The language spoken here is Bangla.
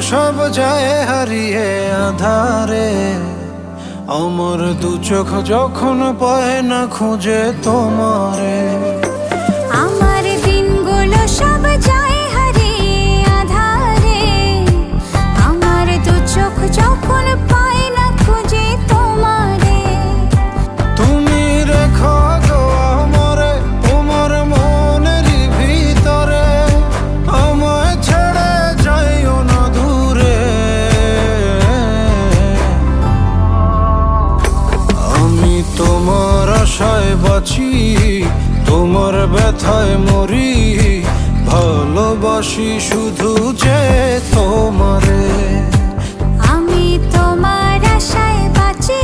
সব যায় হারিয়ে আধারে, আমার দু চোখ যখন পায় না খুঁজে তোমারে। আমার দিনগুলো সব যায় হারিয়ে আঁধারে, আমার দু চোখ যখন পায় না খুঁজে তোমারে। তুমি রেখো গো আমরে তোমার মনের ভিতরে, আমায় ছেড়ে যাইও না দূরে। আমি তোমার আশায় বাঁচি, তোমার ব্যথায় মরি, ভালোবাসি শুধু যে তোমারে। আমি তোমার আশায় বাঁচি,